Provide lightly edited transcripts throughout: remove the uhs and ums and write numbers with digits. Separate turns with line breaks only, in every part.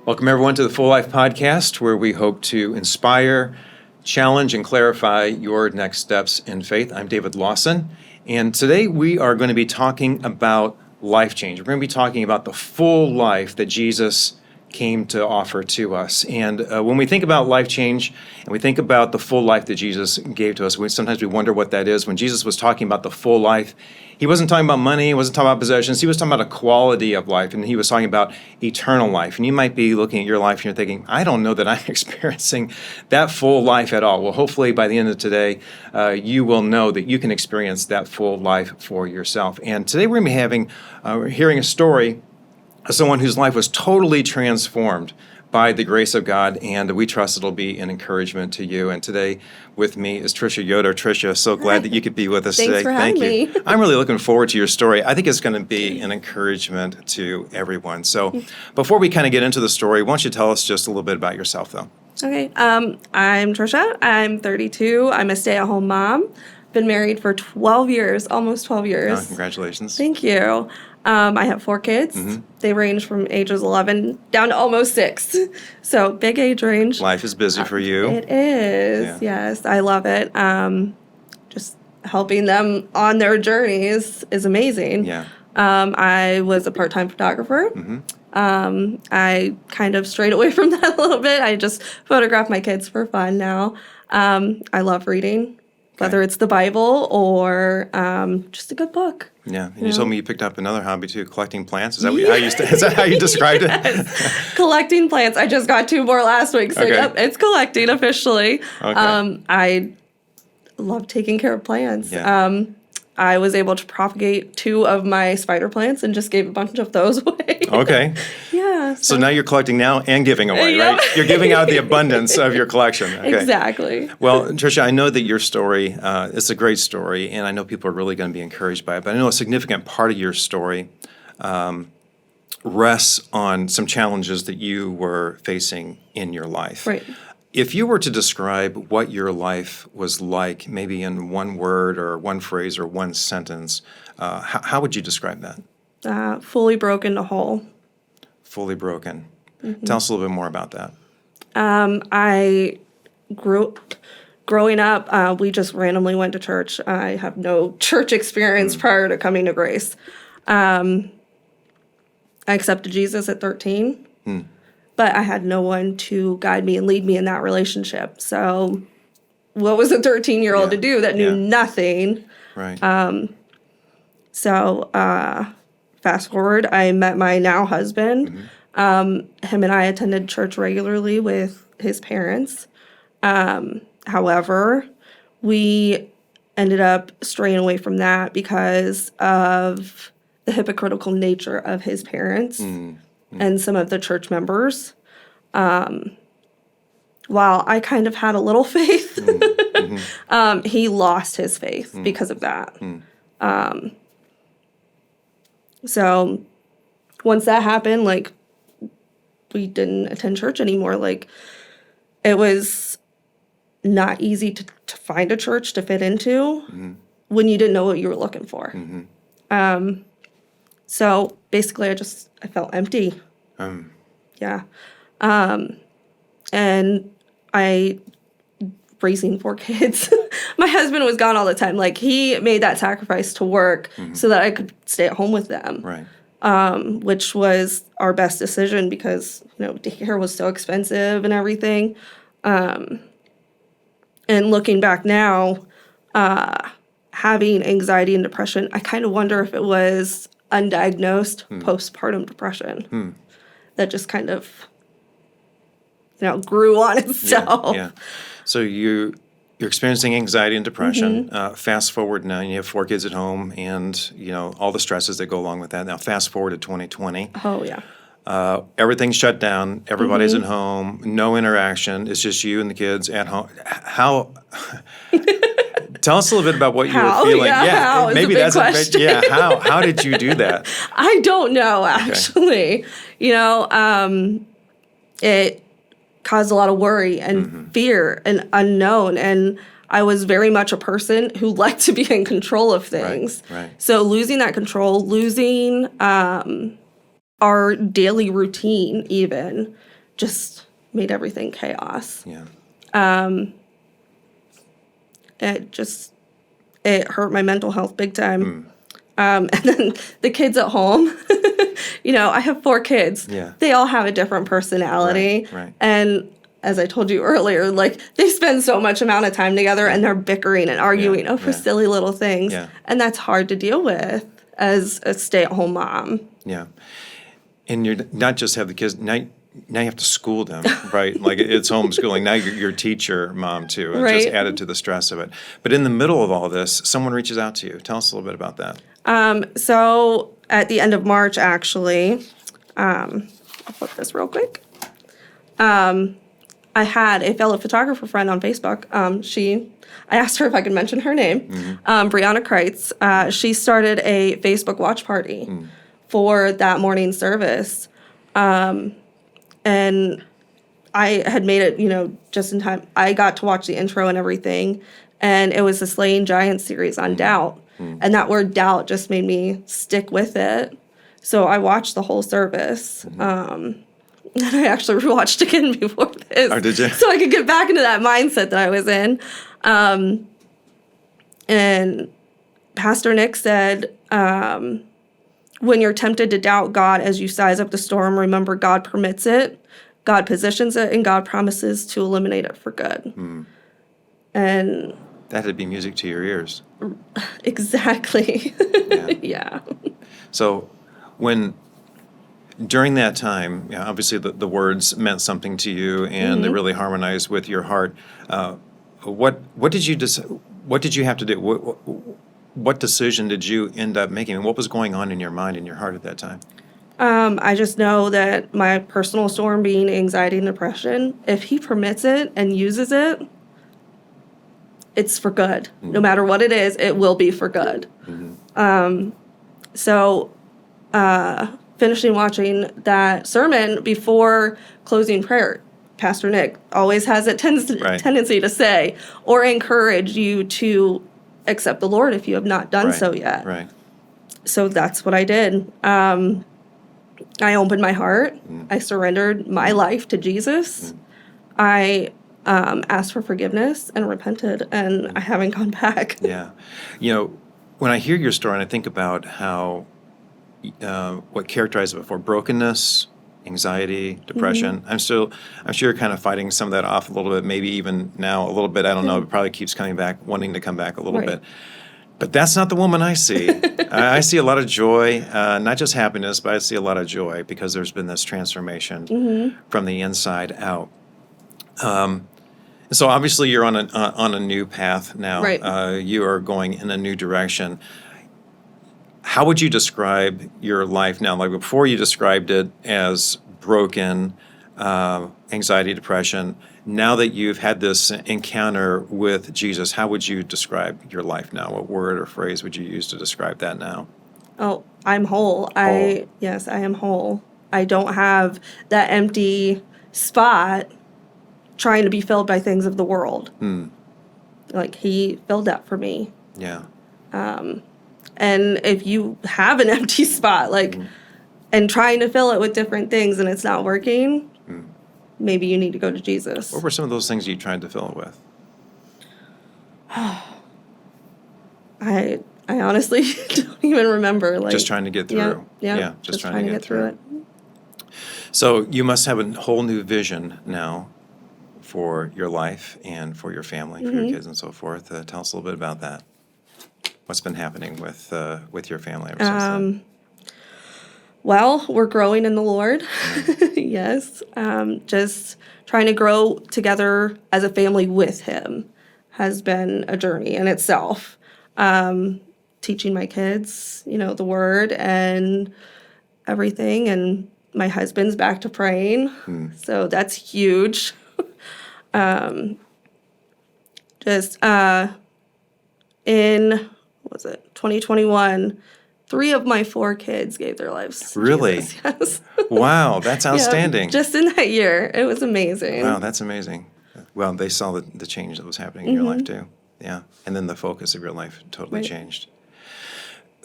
Welcome, everyone, to the Full Life Podcast, where we hope to inspire, challenge, and clarify your next steps in faith. I'm David Lawson, and today we are going to be talking about life change. We're going to be talking about the full life that Jesus came to offer to us. And when we think about life change and we think about the full life that Jesus gave to us, sometimes we wonder what that is. When Jesus was talking about the full life, he wasn't talking about money, he wasn't talking about possessions, he was talking about a quality of life, and he was talking about eternal life. And you might be looking at your life and you're thinking, I don't know that I'm experiencing that full life at all. Well, hopefully by the end of today, you will know that you can experience that full life for yourself. And today we're going to be hearing a story of someone whose life was totally transformed by the grace of God, and we trust it'll be an encouragement to you. And today with me is Tricia Yoder. Tricia, so glad that you could be with us today.
Thanks for having me.
I'm really looking forward to your story. I think it's going to be an encouragement to everyone. So before we kind of get into the story, why don't you tell us just a little bit about yourself, though?
Okay. I'm Tricia. I'm 32. I'm a stay-at-home mom. Been married for 12 years, almost 12 years.
Oh, congratulations.
Thank you. I have 4 kids. Mm-hmm. They range from ages 11 down to almost 6. So big age range.
Life is busy for you.
It is. Yeah. Yes. I love it. Just helping them on their journeys is amazing.
Yeah.
I was a part-time photographer. Mm-hmm. I kind of strayed away from that a little bit. I just photograph my kids for fun now. I love reading, whether it's the Bible or just a good book.
Yeah, and you told me you picked up another hobby too, collecting plants. Is that how you described it?
Yes. Collecting plants. I just got 2 more last week, so yep, it's collecting officially. Okay. I love taking care of plants. Yeah. I was able to propagate 2 of my spider plants and just gave a bunch of those away. Okay. Yeah.
So now you're collecting now and giving away,
yep.
Right? You're giving out the abundance of your collection. Okay.
Exactly.
Well, Tricia, I know that your story, it's a great story, and I know people are really going to be encouraged by it, but I know a significant part of your story rests on some challenges that you were facing in your life.
Right.
If you were to describe what your life was like, maybe in one word or one phrase or one sentence, how would you describe that?
Fully broken to whole.
Fully broken. Mm-hmm. Tell us a little bit more about that.
I growing up, we just randomly went to church. I have no church experience prior to coming to Grace. I accepted Jesus at 13. But I had no one to guide me and lead me in that relationship. So what was a 13-year-old to do that knew nothing? Right. So fast forward, I met my now husband. Mm-hmm. Him and I attended church regularly with his parents. However, we ended up straying away from that because of the hypocritical nature of his parents. And some of the church members. While I kind of had a little faith, he lost his faith because of that. So once that happened, we didn't attend church anymore. It was not easy to find a church to fit into when you didn't know what you were looking for. So basically, I felt empty. Yeah. And raising 4 kids, my husband was gone all the time. He made that sacrifice to work so that I could stay at home with them. Right. Which was our best decision because, daycare was so expensive and everything. And looking back now, having anxiety and depression, I kind of wonder if it was undiagnosed postpartum depression that just kind of, grew on itself.
Yeah. So you're experiencing anxiety and depression. Fast forward now, you have 4 kids at home and, all the stresses that go along with that. Now, fast forward to 2020.
Oh, yeah.
Everything's shut down. Everybody's at home. No interaction. It's just you and the kids at home. How... Tell us a little bit about what you were feeling.
How maybe that's a big question.
How did you do that?
I don't know, actually. Okay. It caused a lot of worry and fear and unknown. And I was very much a person who liked to be in control of things. Right. So losing that control, losing our daily routine even, just made everything chaos.
Yeah.
It hurt my mental health big time. And then the kids at home, I have 4 kids.
Yeah.
They all have a different personality.
Right.
And as I told you earlier, like, they spend so much amount of time together and they're bickering and arguing over silly little things.
Yeah.
And that's hard to deal with as a stay-at-home mom.
Yeah. And you're not just have the kids, now you have to school them, right? Like, it's homeschooling. Now you're teacher mom, too. It just added to the stress of it. But in the middle of all this, someone reaches out to you. Tell us a little bit about that.
So at the end of March, actually, I'll flip this real quick. I had a fellow photographer friend on Facebook. I asked her if I could mention her name, Brianna Kreitz. She started a Facebook watch party for that morning service. And I had made it, just in time. I got to watch the intro and everything. And it was the Slaying Giants series on doubt. And that word doubt just made me stick with it. So I watched the whole service. And I actually rewatched again before this.
Oh, did you?
So I could get back into that mindset that I was in. And Pastor Nick said, when you're tempted to doubt God as you size up the storm, remember God permits it, God positions it, and God promises to eliminate it for good. And
that had to be music to your ears.
Exactly. Yeah.
So during that time, obviously the words meant something to you, and they really harmonized with your heart. What did you have to do? What decision did you end up making, and what was going on in your mind and your heart at that time?
I just know that my personal storm being anxiety and depression, if he permits it and uses it, it's for good. No matter what it is, it will be for good. So finishing watching that sermon before closing prayer, Pastor Nick always has a tendency to say or encourage you to accept the Lord if you have not done so yet.
Right.
So that's what I did. I opened my heart. I surrendered my life to Jesus. I asked for forgiveness and repented, and I haven't gone back.
Yeah. When I hear your story and I think about how what characterized it before, brokenness, anxiety, depression, I'm sure you're kind of fighting some of that off a little bit, maybe even now a little bit. I don't know. It probably keeps coming back, wanting to come back a little bit. But that's not the woman I see. I see a lot of joy, not just happiness, but I see a lot of joy because there's been this transformation from the inside out. So obviously you're on a new path now.
Right.
You are going in a new direction. How would you describe your life now? Like, before, you described it as broken, anxiety, depression. Now that you've had this encounter with Jesus, how would you describe your life now? What word or phrase would you use to describe that now?
Oh, I'm whole. Yes, I am whole. I don't have that empty spot trying to be filled by things of the world. Like, he filled that for me.
Yeah.
And if you have an empty spot, and trying to fill it with different things and it's not working, maybe you need to go to Jesus.
What were some of those things you tried to fill it with?
I honestly don't even remember.
Just trying to get through.
Yeah,
just trying to get through it. So you must have a whole new vision now for your life and for your family, for your kids and so forth. Tell us a little bit about that. What's been happening with your family ever since then?
Well, we're growing in the Lord. Yes. Just trying to grow together as a family with him has been a journey in itself. Teaching my kids, the word and everything. And my husband's back to praying. So that's huge. In 2021, 3 of my 4 kids gave their lives to
Really?
Jesus. Yes.
Wow, that's outstanding.
Just in that year. It was amazing.
Wow, that's amazing. Well, they saw the change that was happening in your life too. Yeah, and then the focus of your life totally changed.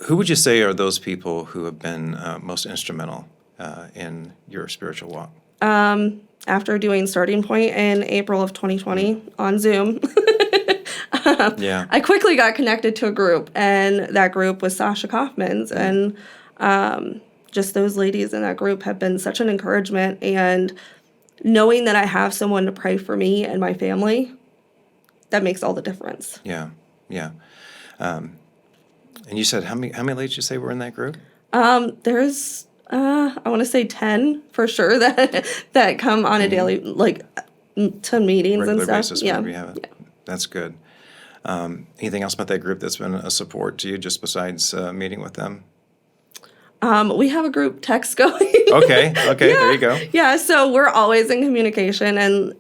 Who would you say are those people who have been most instrumental in your spiritual walk?
after doing Starting Point in April of 2020 on Zoom.
Yeah.
I quickly got connected to a group, and that group was Sasha Kaufman's, and just those ladies in that group have been such an encouragement, and knowing that I have someone to pray for me and my family, that makes all the difference.
Yeah, yeah. And you said how many ladies did you say were in that group?
There's I want to say 10 for sure that come on a daily, like, to meetings
Regular
and stuff.
basis,
Yeah.
whenever you have it.
Yeah.
That's good. Anything else about that group that's been a support to you, just besides meeting with them?
We have a group text going.
Okay, there you go.
Yeah, so we're always in communication and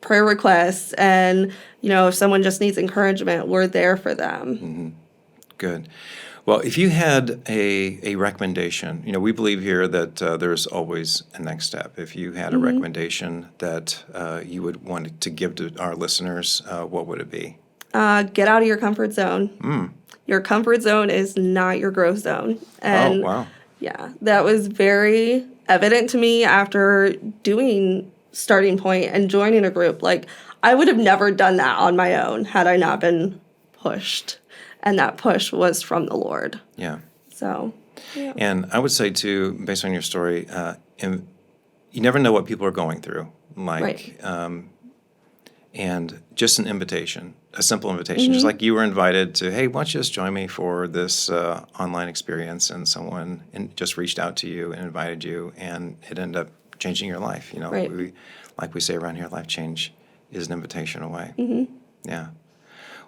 prayer requests, and if someone just needs encouragement, we're there for them.
Good. Well, if you had a recommendation, we believe here that there's always a next step. If you had a recommendation that you would want to give to our listeners, what would it be?
Get out of your comfort zone. Your comfort zone is not your growth zone. And
wow.
Yeah, that was very evident to me after doing Starting Point and joining a group. Like, I would have never done that on my own had I not been pushed. And that push was from the Lord.
Yeah.
So, yeah.
And I would say, too, based on your story, you never know what people are going through. Like,
Right.
And just an invitation, a simple invitation, just like you were invited to, hey, why don't you just join me for this online experience? And someone just reached out to you and invited you, and it ended up changing your life.
Right.
Like we say around here, life change is an invitation away. Yeah.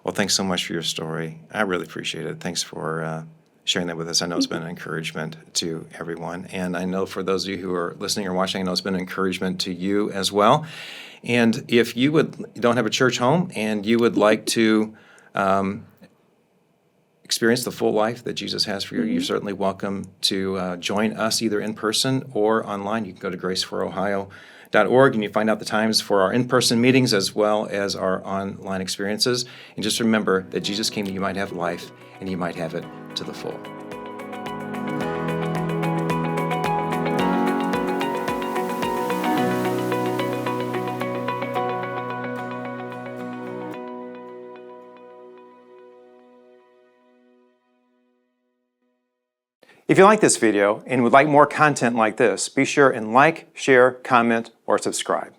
Well, thanks so much for your story. I really appreciate it. Thanks for sharing that with us. I know it's been an encouragement to everyone. And I know for those of you who are listening or watching, I know it's been an encouragement to you as well. And if you don't have a church home and you would like to experience the full life that Jesus has for you, you're certainly welcome to join us either in person or online. You can go to graceforohio.org and you find out the times for our in-person meetings as well as our online experiences. And just remember that Jesus came that you might have life and you might have it to the full. If you like this video and would like more content like this, be sure and like, share, comment, or subscribe.